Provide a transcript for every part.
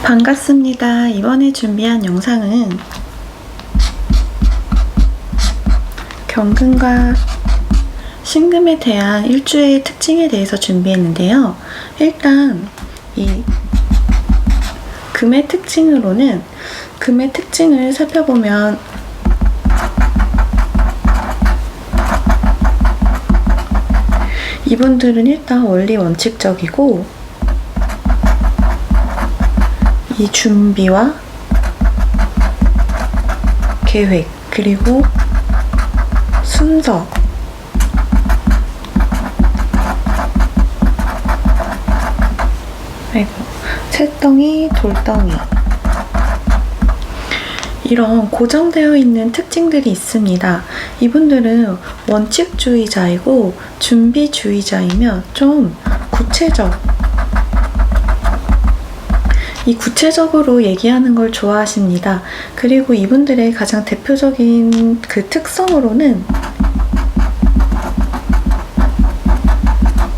반갑습니다. 이번에 준비한 영상은 경금과 신금에 대한 일주의 특징에 대해서 준비했는데요. 일단 이 금의 특징으로는 금의 특징을 살펴보면 이분들은 일단 원리 원칙적이고 이 준비와 계획 그리고 순서 쇳덩이, 돌덩이 이런 고정되어 있는 특징들이 있습니다. 이분들은 원칙주의자이고 준비주의자이며 좀 구체적으로 얘기하는 걸 좋아하십니다. 그리고 이분들의 가장 대표적인 그 특성으로는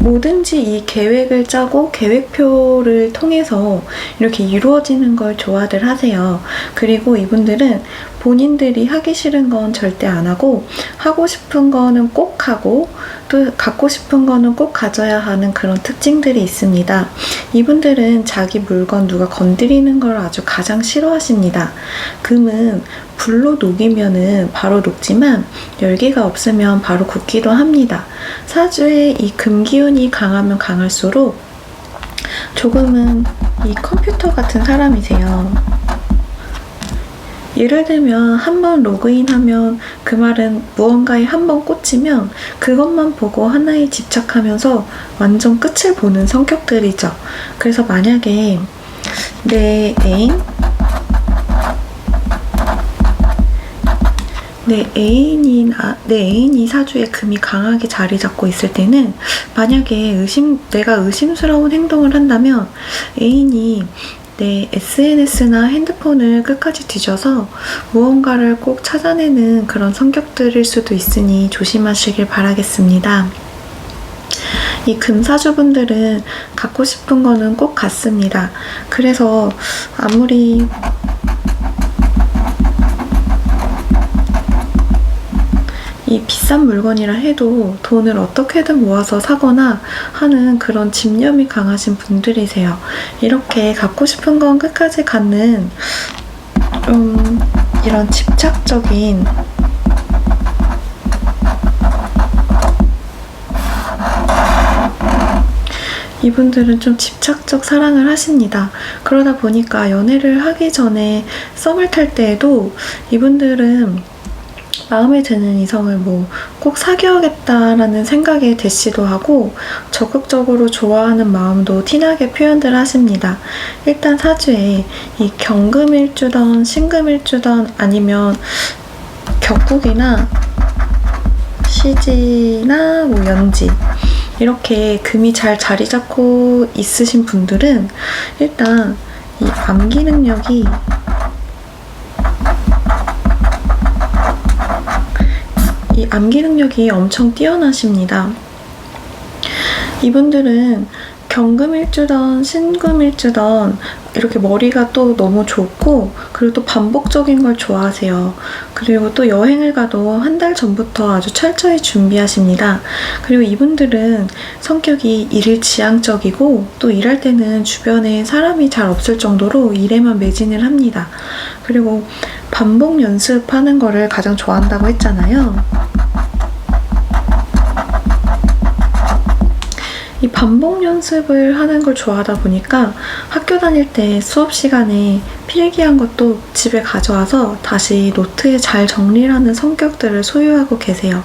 뭐든지 이 계획을 짜고 계획표를 통해서 이렇게 이루어지는 걸 좋아들 하세요. 그리고 이분들은 본인들이 하기 싫은 건 절대 안 하고 하고 싶은 거는 꼭 하고 또 갖고 싶은 거는 꼭 가져야 하는 그런 특징들이 있습니다. 이분들은 자기 물건 누가 건드리는 걸 아주 가장 싫어하십니다. 금은 불로 녹이면은 바로 녹지만 열기가 없으면 바로 굳기도 합니다. 사주에 이 금 기운이 강하면 강할수록 조금은 이 컴퓨터 같은 사람이세요. 예를 들면 한번 로그인하면 그 말은 무언가에 한번 꽂히면 그것만 보고 하나에 집착하면서 완전 끝을 보는 성격들이죠. 그래서 만약에 내 애인이 사주에 금이 강하게 자리 잡고 있을 때는 만약에 내가 의심스러운 행동을 한다면 애인이 내 SNS나 핸드폰을 끝까지 뒤져서 무언가를 꼭 찾아내는 그런 성격들일 수도 있으니 조심하시길 바라겠습니다. 이 금사주분들은 갖고 싶은 거는 꼭 갖습니다. 그래서 아무리 이 비싼 물건이라 해도 돈을 어떻게든 모아서 사거나 하는 그런 집념이 강하신 분들이세요. 이렇게 갖고 싶은 건 끝까지 갖는 좀 이런 집착적인 이분들은 좀 집착적 사랑을 하십니다. 그러다 보니까 연애를 하기 전에 썸을 탈 때에도 이분들은 마음에 드는 이성을 꼭 사귀어야겠다라는 생각에 대시도 하고 적극적으로 좋아하는 마음도 티나게 표현들 하십니다. 일단 사주에 이 경금일주던 신금일주던 아니면 격국이나 시지나 연지 이렇게 금이 잘 자리 잡고 있으신 분들은 일단 이 암기 능력이 엄청 뛰어나십니다. 이분들은 경금일주던 신금일주던 이렇게 머리가 또 너무 좋고 그리고 또 반복적인 걸 좋아하세요. 그리고 또 여행을 가도 한 달 전부터 아주 철저히 준비하십니다. 그리고 이분들은 성격이 일일지향적이고 또 일할 때는 주변에 사람이 잘 없을 정도로 일에만 매진을 합니다. 그리고 반복 연습하는 거를 가장 좋아한다고 했잖아요. 이 반복 연습을 하는 걸 좋아하다 보니까 학교 다닐 때 수업 시간에 필기한 것도 집에 가져와서 다시 노트에 잘 정리를 하는 성격들을 소유하고 계세요.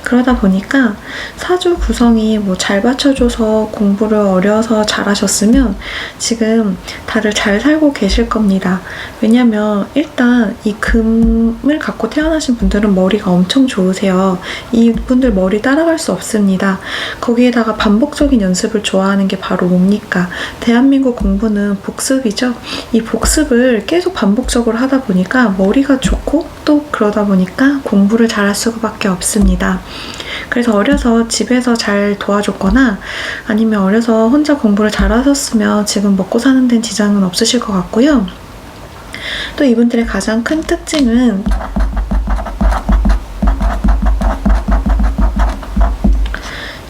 그러다 보니까 사주 구성이 잘 받쳐줘서 공부를 어려서 잘하셨으면 지금 다들 잘 살고 계실 겁니다. 왜냐면 일단 이 금을 갖고 태어나신 분들은 머리가 엄청 좋으세요. 이분들 머리 따라갈 수 없습니다. 거기에다가 반복적인 연습을 좋아하는 게 바로 뭡니까? 대한민국 공부는 복습이죠. 이 복습을 계속 반복적으로 하다 보니까 머리가 좋고 또 그러다 보니까 공부를 잘할 수밖에 없습니다. 그래서 어려서 집에서 잘 도와줬거나 아니면 어려서 혼자 공부를 잘하셨으면 지금 먹고 사는 데는 지장은 없으실 것 같고요. 또 이분들의 가장 큰 특징은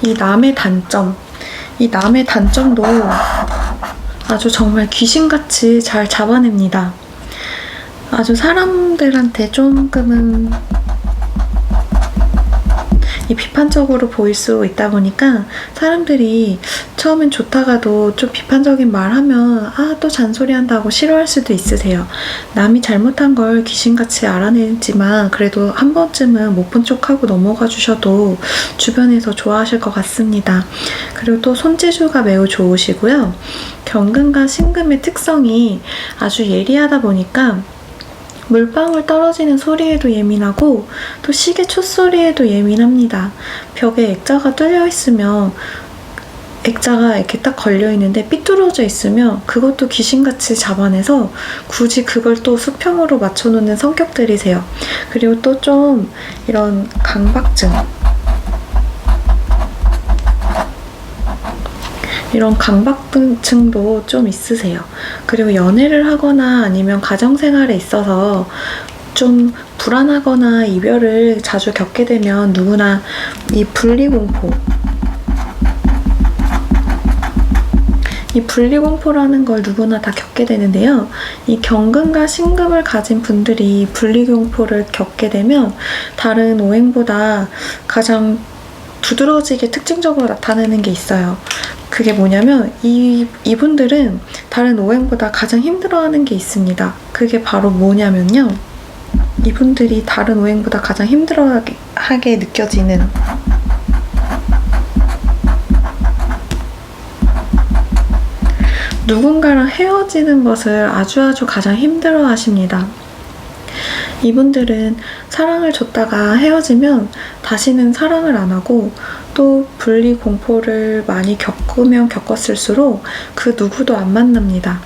이 남의 단점도 아주 정말 귀신같이 잘 잡아냅니다. 아주 사람들한테 조금은 이 비판적으로 보일 수 있다 보니까 사람들이 처음엔 좋다가도 좀 비판적인 말 하면 또 잔소리한다고 싫어할 수도 있으세요. 남이 잘못한 걸 귀신같이 알아내지만 그래도 한 번쯤은 못 본 척하고 넘어가 주셔도 주변에서 좋아하실 것 같습니다. 그리고 또 손재주가 매우 좋으시고요. 경금과 신금의 특성이 아주 예리하다 보니까 물방울 떨어지는 소리에도 예민하고 또 시계 촛소리에도 예민합니다. 벽에 액자가 뚫려 있으면 액자가 이렇게 딱 걸려 있는데 삐뚤어져 있으면 그것도 귀신같이 잡아내서 굳이 그걸 또 수평으로 맞춰놓는 성격들이세요. 그리고 또 좀 이런 강박증도 좀 있으세요. 그리고 연애를 하거나 아니면 가정생활에 있어서 좀 불안하거나 이별을 자주 겪게 되면 누구나 이 분리공포라는 걸 누구나 다 겪게 되는데요. 이 경금과 신금을 가진 분들이 분리공포를 겪게 되면 다른 오행보다 가장 두드러지게 특징적으로 나타내는 게 있어요. 그게 뭐냐면 이분들은 다른 오행보다 가장 힘들어하는 게 있습니다. 그게 바로 뭐냐면요. 이분들이 다른 오행보다 가장 힘들어하게 느껴지는 누군가랑 헤어지는 것을 아주 가장 힘들어 하십니다. 이분들은 사랑을 줬다가 헤어지면 다시는 사랑을 안 하고 또 분리 공포를 많이 겪으면 겪었을수록 그 누구도 안 만납니다.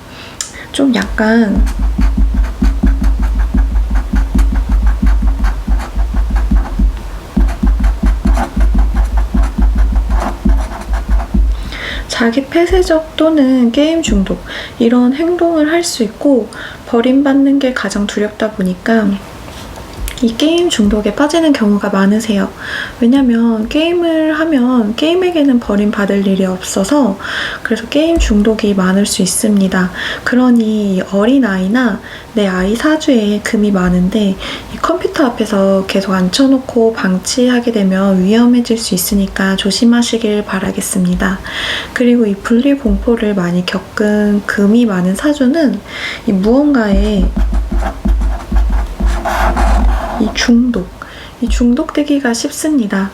좀 약간 자기 폐쇄적 또는 게임 중독 이런 행동을 할 수 있고 버림받는 게 가장 두렵다 보니까 이 게임 중독에 빠지는 경우가 많으세요. 왜냐면 게임을 하면 게임에게는 버림받을 일이 없어서 그래서 게임 중독이 많을 수 있습니다. 그러니 어린아이나 내 아이 사주에 금이 많은데 이 컴퓨터 앞에서 계속 앉혀놓고 방치하게 되면 위험해질 수 있으니까 조심하시길 바라겠습니다. 그리고 이 분리공포를 많이 겪은 금이 많은 사주는 이 무언가에 이 중독되기가 쉽습니다.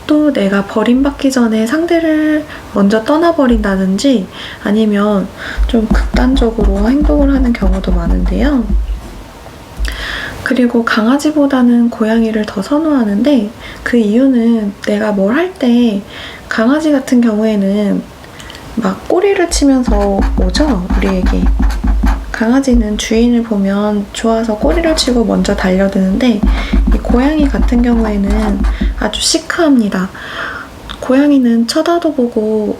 또 내가 버림받기 전에 상대를 먼저 떠나버린다든지 아니면 좀 극단적으로 행동을 하는 경우도 많은데요. 그리고 강아지보다는 고양이를 더 선호하는데 그 이유는 내가 뭘 할 때 강아지 같은 경우에는 막 꼬리를 치면서 오죠, 우리에게. 강아지는 주인을 보면 좋아서 꼬리를 치고 먼저 달려드는데 이 고양이 같은 경우에는 아주 시크합니다. 고양이는 쳐다보고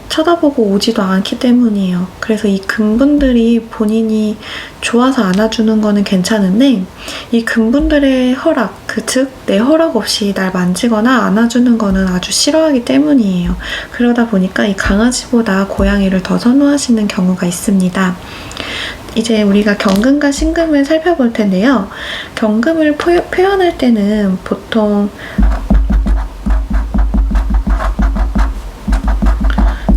오지도 않기 때문이에요. 그래서 이 금분들이 본인이 좋아서 안아주는 거는 괜찮은데 이 금분들의 허락, 즉 내 허락 없이 날 만지거나 안아주는 거는 아주 싫어하기 때문이에요. 그러다 보니까 이 강아지보다 고양이를 더 선호하시는 경우가 있습니다. 이제 우리가 경금과 신금을 살펴볼 텐데요. 경금을 표현할 때는 보통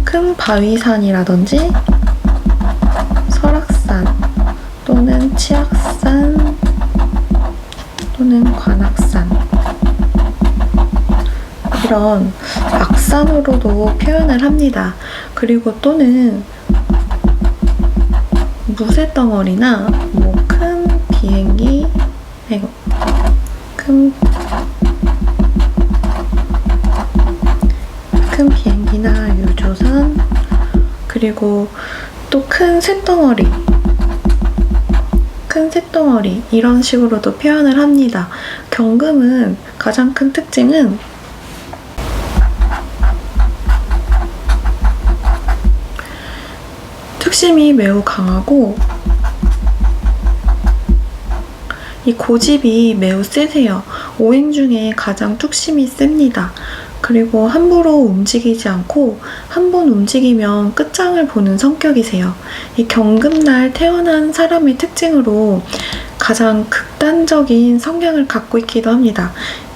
큰 바위산이라든지 설악산 또는 치악산 또는 관악산 이런 악산으로도 표현을 합니다. 그리고 또는 무쇠덩어리나 뭐 큰 비행기, 큰 비행기나 유조선, 그리고 또 큰 쇳덩어리 이런 식으로도 표현을 합니다. 경금은 가장 큰 특징은 뚝심이 매우 강하고 이 고집이 매우 세세요. 오행 중에 가장 뚝심이 셉니다. 그리고 함부로 움직이지 않고 한 번 움직이면 끝장을 보는 성격이세요. 이 경금날 태어난 사람의 특징으로 가장 극단적인 성향을 갖고 있기도 합니다.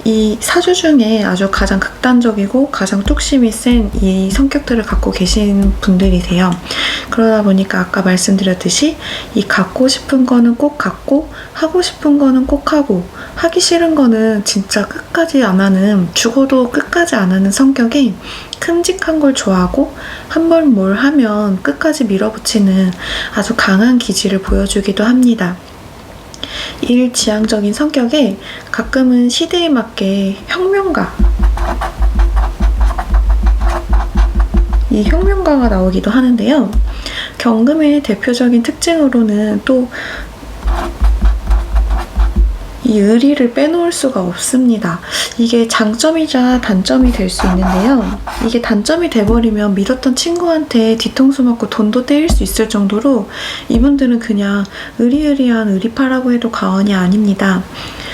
이 사주 중에 아주 가장 극단적이고 가장 뚝심이 센 이 성격들을 갖고 계신 분들이세요. 그러다 보니까 아까 말씀드렸듯이 이 갖고 싶은 거는 꼭 갖고 하고 싶은 거는 꼭 하고 하기 싫은 거는 진짜 끝까지 안 하는, 죽어도 끝까지 안 하는 성격이 큼직한 걸 좋아하고 한 번 뭘 하면 끝까지 밀어붙이는 아주 강한 기질을 보여주기도 합니다. 일지향적인 성격에 가끔은 시대에 맞게 이 혁명가가 나오기도 하는데요. 경금의 대표적인 특징으로는 또 이 의리를 빼놓을 수가 없습니다. 이게 장점이자 단점이 될 수 있는데요. 이게 단점이 돼버리면 믿었던 친구한테 뒤통수 맞고 돈도 떼일 수 있을 정도로 이분들은 그냥 의리의리한 의리파라고 해도 과언이 아닙니다.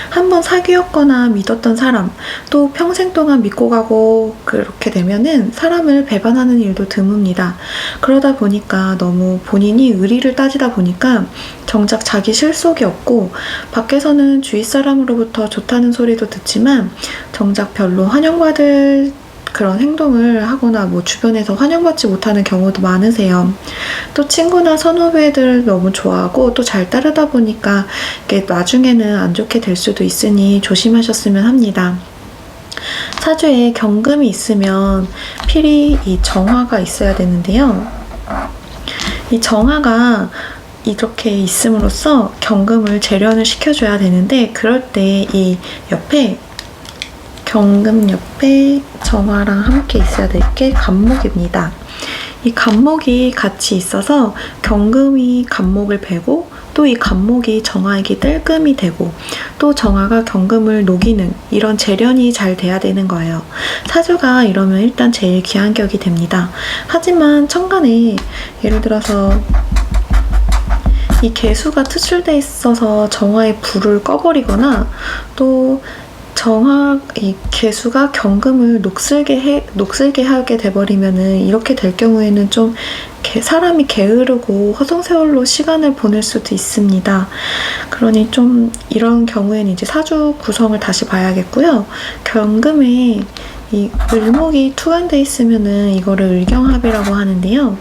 한번 사귀었거나 믿었던 사람, 또 평생 동안 믿고 가고 그렇게 되면은 사람을 배반하는 일도 드뭅니다. 그러다 보니까 너무 본인이 의리를 따지다 보니까 정작 자기 실속이 없고 밖에서는 주위 사람으로부터 좋다는 소리도 듣지만 정작 별로 환영받을 그런 행동을 하거나 뭐 주변에서 환영받지 못하는 경우도 많으세요. 또 친구나 선후배들 너무 좋아하고 또 잘 따르다 보니까 이게 나중에는 안 좋게 될 수도 있으니 조심하셨으면 합니다. 사주에 경금이 있으면 필히 이 정화가 있어야 되는데요. 이 정화가 이렇게 있음으로써 경금을 재련을 시켜줘야 되는데 그럴 때 이 옆에 경금 옆에 정화랑 함께 있어야 될 게 간목입니다. 이 간목이 같이 있어서 경금이 간목을 베고 또 이 간목이 정화에게 땔금이 되고 또 정화가 경금을 녹이는 이런 재련이 잘 돼야 되는 거예요. 사주가 이러면 일단 제일 귀한 격이 됩니다. 하지만 천간에 예를 들어서 이 개수가 특출돼 있어서 정화의 불을 꺼버리거나 또 이 개수가 경금을 녹슬게 하게 돼버리면은 이렇게 될 경우에는 좀 사람이 게으르고 허송세월로 시간을 보낼 수도 있습니다. 그러니 좀 이런 경우에는 이제 사주 구성을 다시 봐야겠고요. 경금에 이 을목이 투관돼 있으면은 이거를 을경합이라고 하는데요.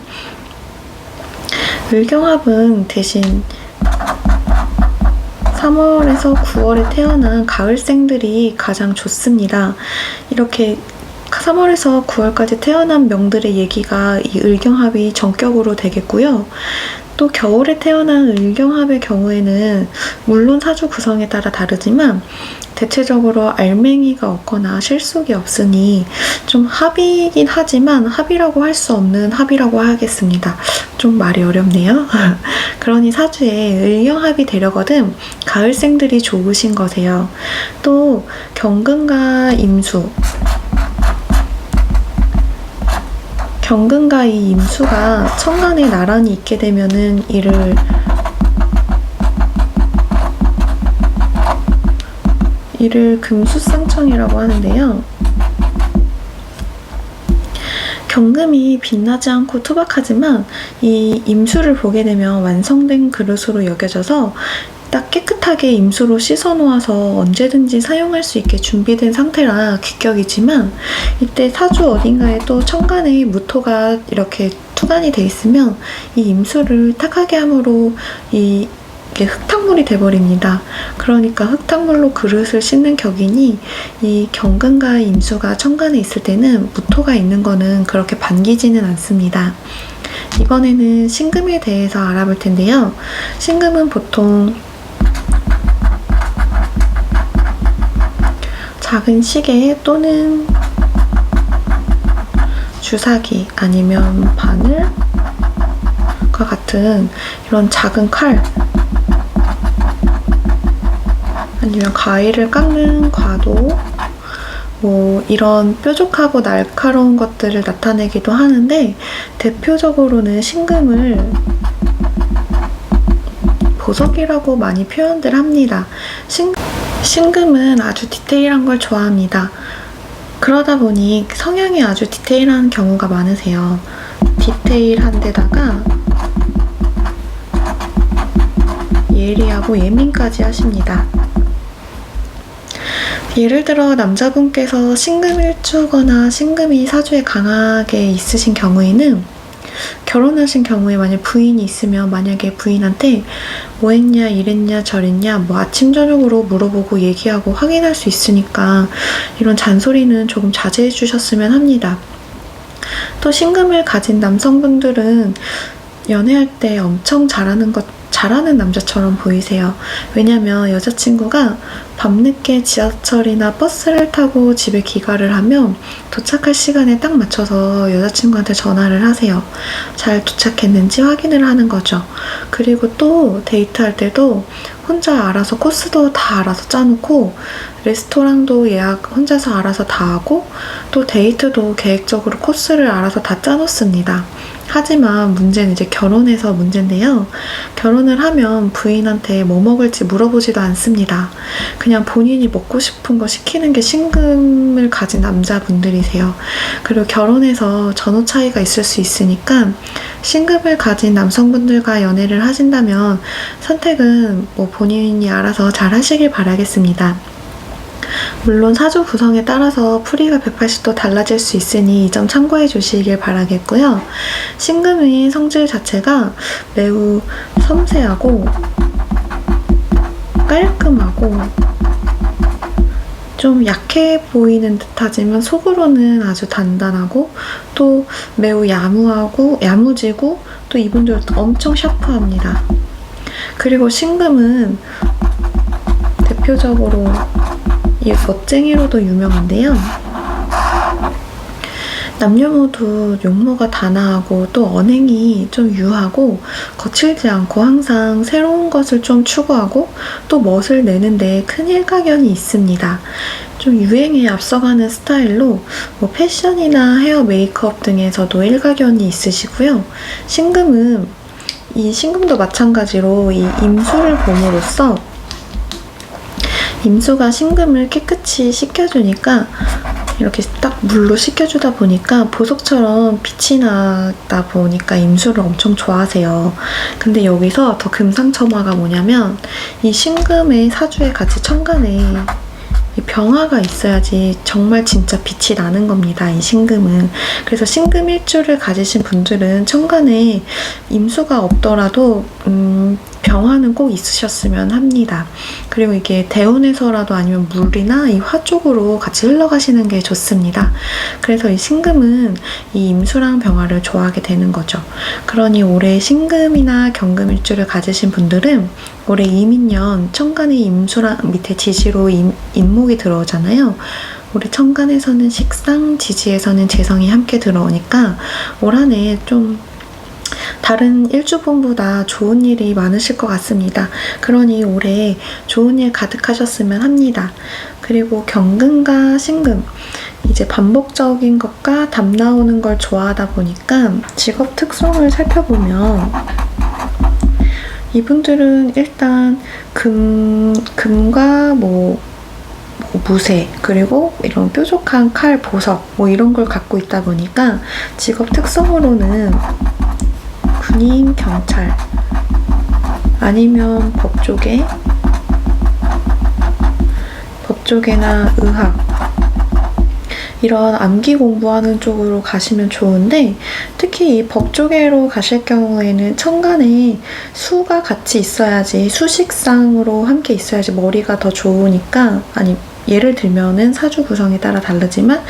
을경합은 대신 3월에서 9월에 태어난 가을생들이 가장 좋습니다. 이렇게 3월에서 9월까지 태어난 명들의 얘기가 이 을경합이 전격으로 되겠고요. 또 겨울에 태어난 을경합의 경우에는 물론 사주 구성에 따라 다르지만 대체적으로 알맹이가 없거나 실속이 없으니 좀 합이긴 하지만 합이라고 할 수 없는 합이라고 하겠습니다. 좀 말이 어렵네요. 그러니 사주에 을경합이 되려거든 가을생들이 좋으신 거세요. 또 경금과 임수, 경금과 이 임수가 천간에 나란히 있게 되면은 이를 금수쌍청이라고 하는데요. 경금이 빛나지 않고 투박하지만 이 임수를 보게 되면 완성된 그릇으로 여겨져서 딱 깨끗하게 임수로 씻어 놓아서 언제든지 사용할 수 있게 준비된 상태라 귀격이지만 이때 사주 어딘가에 또 천간에 무토가 이렇게 투관이 돼 있으면 이 임수를 탁하게 함으로 이게 흙탕물이 돼버립니다. 그러니까 흙탕물로 그릇을 씻는 격이니 이 경금과 임수가 천간에 있을 때는 무토가 있는 거는 그렇게 반기지는 않습니다. 이번에는 신금에 대해서 알아볼 텐데요. 신금은 보통 작은 시계 또는 주사기 아니면 바늘과 같은 이런 작은 칼 아니면 과일을 깎는 과도 뭐 이런 뾰족하고 날카로운 것들을 나타내기도 하는데 대표적으로는 신금을 보석이라고 많이 표현들 합니다. 신금은 아주 디테일한 걸 좋아합니다. 그러다 보니 성향이 아주 디테일한 경우가 많으세요. 디테일한 데다가 예리하고 예민까지 하십니다. 예를 들어 남자분께서 신금일주거나 신금이 사주에 강하게 있으신 경우에는 결혼하신 경우에 만약 부인이 있으면 만약에 부인한테 뭐 했냐, 이랬냐, 저랬냐 뭐 아침 저녁으로 물어보고 얘기하고 확인할 수 있으니까 이런 잔소리는 조금 자제해 주셨으면 합니다. 또 신금을 가진 남성분들은 연애할 때 엄청 잘하는 남자처럼 보이세요. 왜냐면 여자친구가 밤늦게 지하철이나 버스를 타고 집에 귀가를 하면 도착할 시간에 딱 맞춰서 여자친구한테 전화를 하세요. 잘 도착했는지 확인을 하는 거죠. 그리고 또 데이트할 때도 혼자 알아서 코스도 다 알아서 짜놓고 레스토랑도 예약 혼자서 알아서 다 하고 또 데이트도 계획적으로 코스를 알아서 다 짜놓습니다. 하지만 문제는 이제 결혼해서 문제인데요. 결혼을 하면 부인한테 뭐 먹을지 물어보지도 않습니다. 그냥 본인이 먹고 싶은 거 시키는 게 신금을 가진 남자분들이세요. 그리고 결혼해서 전후 차이가 있을 수 있으니까 신금을 가진 남성분들과 연애를 하신다면 선택은 뭐 본인이 알아서 잘 하시길 바라겠습니다. 물론 사주 구성에 따라서 풀이가 180도 달라질 수 있으니 이 점 참고해 주시길 바라겠고요. 신금의 성질 자체가 매우 섬세하고 깔끔하고 좀 약해 보이는 듯하지만 속으로는 아주 단단하고 또 매우 야무지고 또 이분들 엄청 샤프합니다. 그리고 신금은 대표적으로 이 멋쟁이로도 유명한데요. 남녀 모두 용모가 단아하고 또 언행이 좀 유하고 거칠지 않고 항상 새로운 것을 좀 추구하고 또 멋을 내는데 큰 일가견이 있습니다. 좀 유행에 앞서가는 스타일로 뭐 패션이나 헤어 메이크업 등에서도 일가견이 있으시고요. 신금도 마찬가지로 이 임수를 봄으로써 임수가 신금을 깨끗이 씻겨주니까 이렇게 딱 물로 씻겨주다 보니까 보석처럼 빛이 나다 보니까 임수를 엄청 좋아하세요. 근데 여기서 더 금상첨화가 뭐냐면 이 신금의 사주에 같이 천간에 이 병화가 있어야지 정말 진짜 빛이 나는 겁니다. 이 신금은. 그래서 신금 일주를 가지신 분들은 천간에 임수가 없더라도 병화는 꼭 있으셨으면 합니다. 그리고 이게 대운에서라도 아니면 물이나 이 화 쪽으로 같이 흘러가시는 게 좋습니다. 그래서 이 신금은 이 임수랑 병화를 좋아하게 되는 거죠. 그러니 올해 신금이나 경금 일주를 가지신 분들은 올해 이민년 천간에 임수랑 밑에 지지로 임목이 들어오잖아요. 올해 천간에서는 식상, 지지에서는 재성이 함께 들어오니까 올 한 해 좀 다른 일주분보다 좋은 일이 많으실 것 같습니다. 그러니 올해 좋은 일 가득하셨으면 합니다. 그리고 경금과 신금, 이제 반복적인 것과 답 나오는 걸 좋아하다 보니까 직업 특성을 살펴보면 이분들은 일단 금과 무쇠, 그리고 이런 뾰족한 칼, 보석 이런 걸 갖고 있다 보니까 직업 특성으로는 군인, 경찰, 아니면 법조계나 의학, 이런 암기 공부하는 쪽으로 가시면 좋은데 특히 이 법조계로 가실 경우에는 천간에 수가 같이 있어야지, 수식상으로 함께 있어야지 머리가 더 좋으니까, 예를 들면은 사주 구성에 따라 다르지만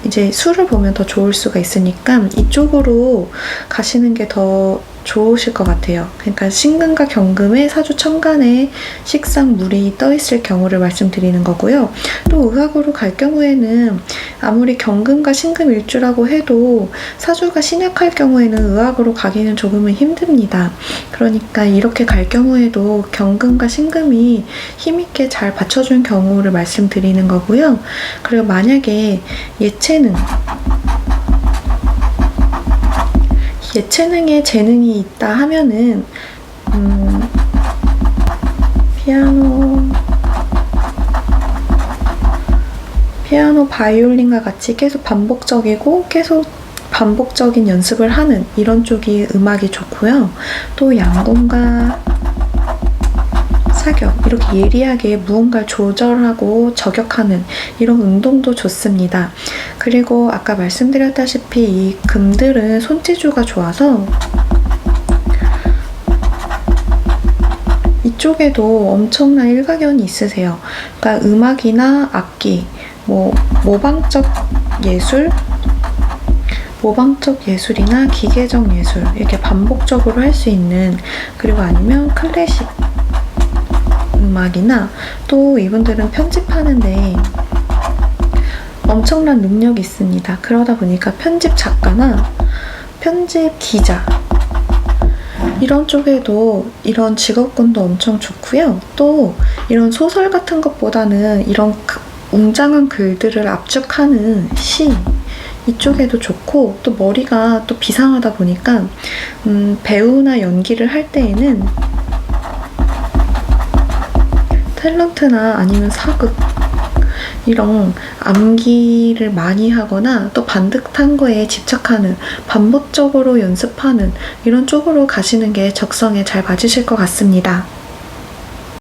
이제 수를 보면 더 좋을 수가 있으니까 이쪽으로 가시는 게 더 좋으실 것 같아요. 그러니까 신금과 경금의 사주 천간에 식상 물이 떠 있을 경우를 말씀드리는 거고요. 또 의학으로 갈 경우에는 아무리 경금과 신금 일주라고 해도 사주가 신약할 경우에는 의학으로 가기는 조금은 힘듭니다. 그러니까 이렇게 갈 경우에도 경금과 신금이 힘있게 잘 받쳐준 경우를 말씀드리는 거고요. 그리고 만약에 예체능에 재능이 있다 하면은 피아노, 바이올린과 같이 계속 반복적인 연습을 하는 이런 쪽이 음악이 좋고요. 또 양곤과 사격, 이렇게 예리하게 무언가를 조절하고 저격하는 이런 운동도 좋습니다. 그리고 아까 말씀드렸다시피 이 금들은 손재주가 좋아서 이쪽에도 엄청난 일가견이 있으세요. 그러니까 음악이나 악기, 모방적 예술이나 기계적 예술 이렇게 반복적으로 할 수 있는, 그리고 아니면 클래식 음악이나 또 이분들은 편집하는데 엄청난 능력이 있습니다. 그러다 보니까 편집 작가나 편집 기자 이런 쪽에도 이런 직업군도 엄청 좋고요. 또 이런 소설 같은 것보다는 이런 웅장한 글들을 압축하는 시 이쪽에도 좋고, 또 머리가 또 비상하다 보니까 배우나 연기를 할 때에는 탤런트나 아니면 사극 이런 암기를 많이 하거나 또 반듯한 거에 집착하는, 반복적으로 연습하는 이런 쪽으로 가시는 게 적성에 잘 맞으실 것 같습니다.